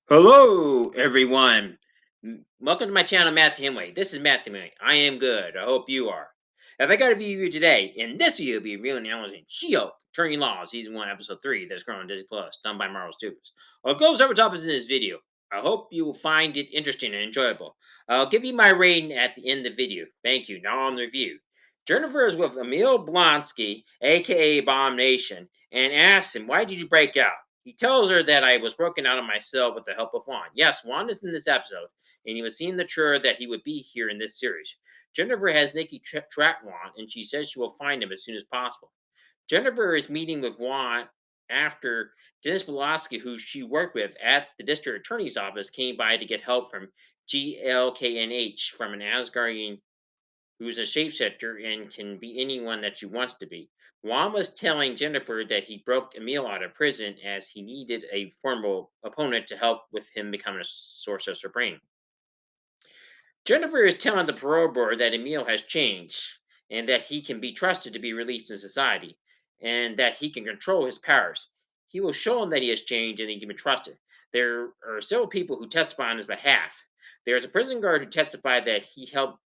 Hello, everyone. Welcome to my channel, Matthew Hemway. This is Matthew Hemway. I am good. I hope you are. Have I got a video today? In this video, will be reviewing the analyzing She-Hulk, Attorney Law, Season 1, Episode 3, that's currently on Disney Plus, done by Marvel Studios. I'll go over topics in this video. I hope you will find it interesting and enjoyable. I'll give you my rating at the end of the video. Thank you. Now on the review. Jennifer is with Emil Blonsky, aka Abomination, and asks him, "Why did you break out?" He tells her that I was broken out of my cell with the help of Juan. Yes, Juan is in this episode, and he was seeing the sure that he would be here in this series. Jennifer has Nikki track Juan, and she says she will find him as soon as possible. Jennifer is meeting with Juan after Dennis Pulaski, who she worked with at the district attorney's office, came by to get help from GLKNH from an Asgardian who's a shapeshifter and can be anyone that she wants to be. Juan was telling Jennifer that he broke Emil out of prison as he needed a formal opponent to help with him becoming a Sorcerer Supreme. Jennifer is telling the parole board that Emil has changed and that he can be trusted to be released in society and that he can control his powers. He will show him that he has changed and he can be trusted. There are several people who testify on his behalf. There is a prison guard who testified that he helped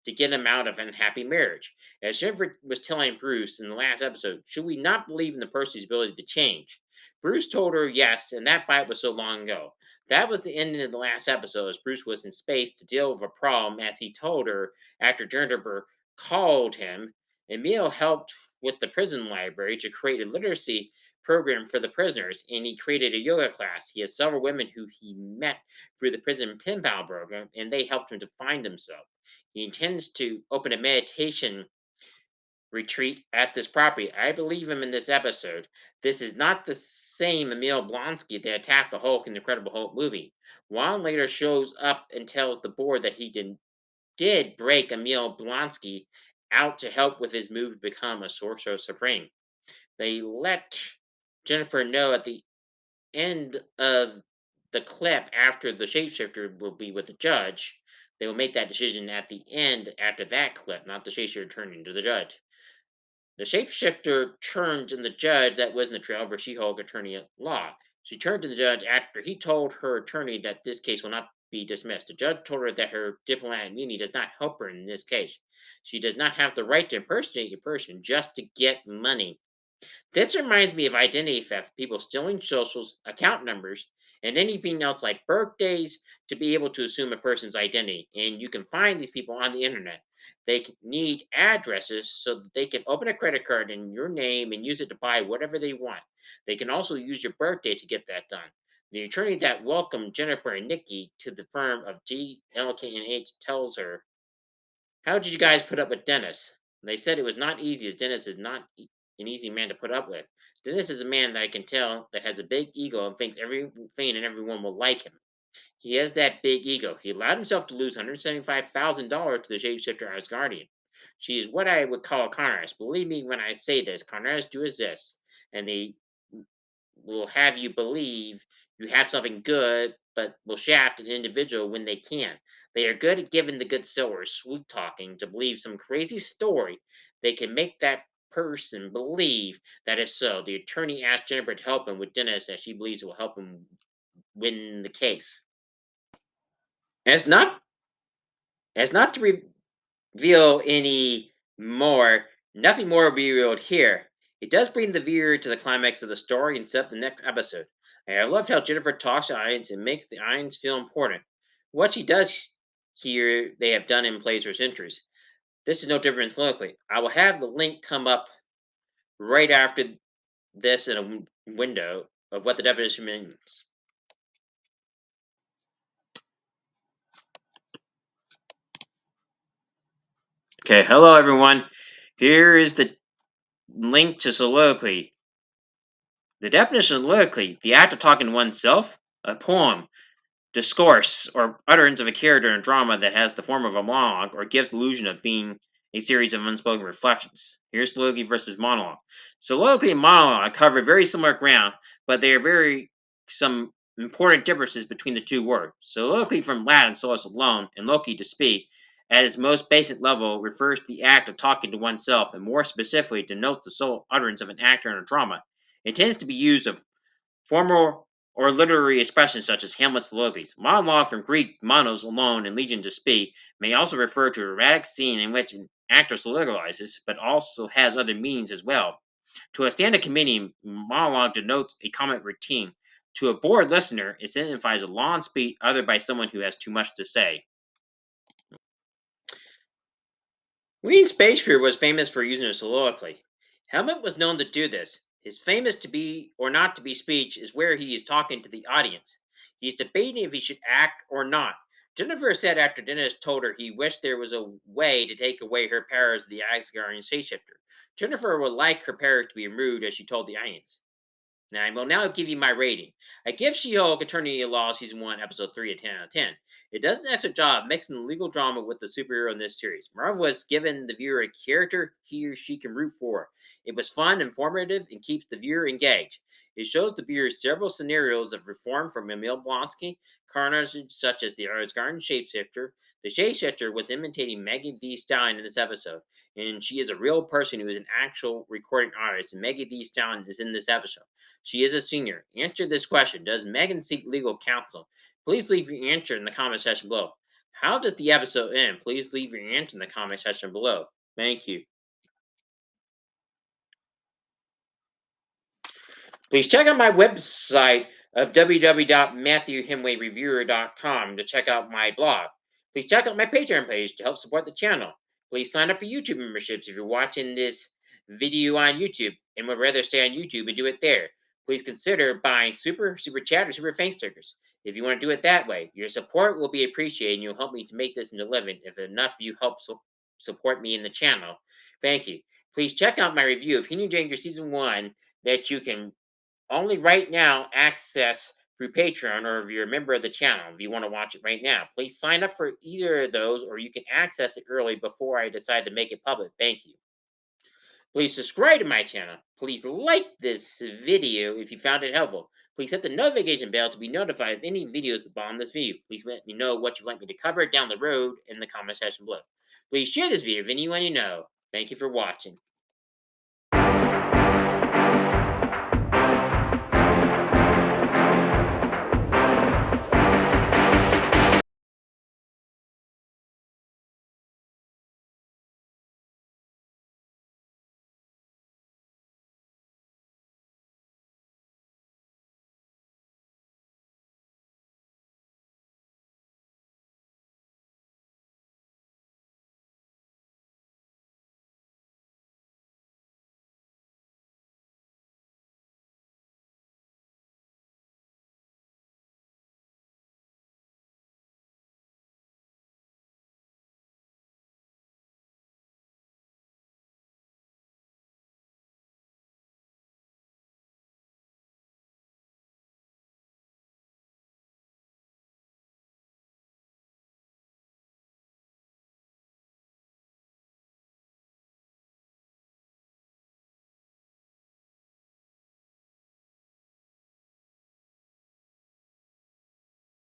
to get him out of an unhappy marriage. As Jennifer was telling Bruce in the last episode, should we not believe in the person's ability to change? Bruce told her yes, and that fight was so long ago. That was the ending of the last episode as Bruce was in space to deal with a problem as he told her after Jennifer called him. Emil helped with the prison library to create a literacy program for the prisoners, and he created a yoga class. He has several women who he met through the prison pen pal program, and they helped him to find himself. He intends to open a meditation retreat at this property. I believe him in this episode. This is not the same Emil Blonsky that attacked the Hulk in the Incredible Hulk movie. Juan later shows up and tells the board that he did break Emil Blonsky out to help with his move to become a Sorcerer Supreme. They let Jennifer know at the end of the clip after the shapeshifter will be with the judge. They will make that decision at the end after that clip, not the shapeshifter turning to the judge. The shapeshifter turned to the judge that was in the trial for She-Hulk attorney at law. She turned to the judge after he told her attorney that this case will not be dismissed. The judge told her that her diplomatic immunity does not help her in this case. She does not have the right to impersonate a person just to get money. This reminds me of identity theft, people stealing socials, account numbers, and anything else like birthdays to be able to assume a person's identity. And you can find these people on the internet. They need addresses so that they can open a credit card in your name and use it to buy whatever they want. They can also use your birthday to get that done. The attorney that welcomed Jennifer and Nikki to the firm of GLKNH tells her, how did you guys put up with Dennis? And they said it was not easy, as Dennis is not an easy man to put up with. Dennis is a man that I can tell that has a big ego and thinks everything and everyone will like him. He has that big ego. He allowed himself to lose $175,000 to the shapeshifter Asgardian. She is what I would call a con artist. Believe me when I say this, con artists do exist, and they will have you believe you have something good, but will shaft an individual when they can. They are good at giving the good sower sweet talking to believe some crazy story. They can make that person believe that is so. The attorney asked Jennifer to help him with Dennis as she believes it will help him win the case. As not as not to reveal any more, nothing more will be revealed here. It does bring the viewer to the climax of the story and set up the next episode. I loved how Jennifer talks to Irons and makes the Irons feel important. What she does here, they have done in plays for centuries. This is no different locally. I will have the link come up right after this in a window of what the definition means. Okay, hello everyone. Here is the link to soliloquy. The definition of soliloquy, the act of talking to oneself, a poem, discourse, or utterance of a character in a drama that has the form of a monologue or gives the illusion of being a series of unspoken reflections. Here's soliloquy versus monologue. Soliloquy and monologue cover very similar ground, but there are very some important differences between the two words. Soliloquy from Latin solus alone and loci to speak, at its most basic level, refers to the act of talking to oneself and more specifically denotes the sole utterance of an actor in a drama. It tends to be used of formal or literary expressions such as Hamlet's soliloquies. Monologue from Greek monos alone and legion to speak may also refer to a erratic scene in which an actor soliloquizes, but also has other meanings as well. To a stand-up comedian, monologue denotes a comic routine. To a bored listener, it signifies a long speech uttered by someone who has too much to say. William Shakespeare was famous for using a soliloquy. Hamlet was known to do this. His famous to be or not to be speech is where he is talking to the audience. He is debating if he should act or not. Jennifer said after Dennis told her he wished there was a way to take away her powers of the Asgardian shapeshifter. Jennifer would like her powers to be removed, as she told the audience. Now, I will now give you my rating. I give She-Hulk Attorney at Law Season 1, Episode 3 a 10 out of 10. It does an excellent job mixing the legal drama with the superhero in this series. Marvel has given the viewer a character he or she can root for. It was fun, informative, and keeps the viewer engaged. It shows the viewer several scenarios of reform from Emil Blonsky, carnage such as the Asgardian shapeshifter. The shapeshifter was imitating Maggie D. Stallion in this episode, and she is a real person who is an actual recording artist, and Maggie D. Stallion is in this episode. She is a senior. Answer this question. Does Megan seek legal counsel? Please leave your answer in the comment section below. How does the episode end? Please leave your answer in the comment section below. Thank you. Please check out my website of www.matthewhemwayreviewer.com to check out my blog. Please check out my Patreon page to help support the channel. Please sign up for YouTube memberships if you're watching this video on YouTube and would rather stay on YouTube and do it there. Please consider buying Super Chat, or Super Thanks stickers. If you want to do it that way, your support will be appreciated and you'll help me to make this a living if enough of you help support me in the channel. Thank you. Please check out my review of Hidden Danger Season 1 that you can only right now access through Patreon, or if you're a member of the channel, if you want to watch it right now. Please sign up for either of those, or you can access it early before I decide to make it public. Thank you. Please subscribe to my channel. Please like this video if you found it helpful. Please hit the notification bell to be notified of any videos on this video. Please let me know what you'd like me to cover down the road in the comment section below. Please share this video with anyone you know. Thank you for watching.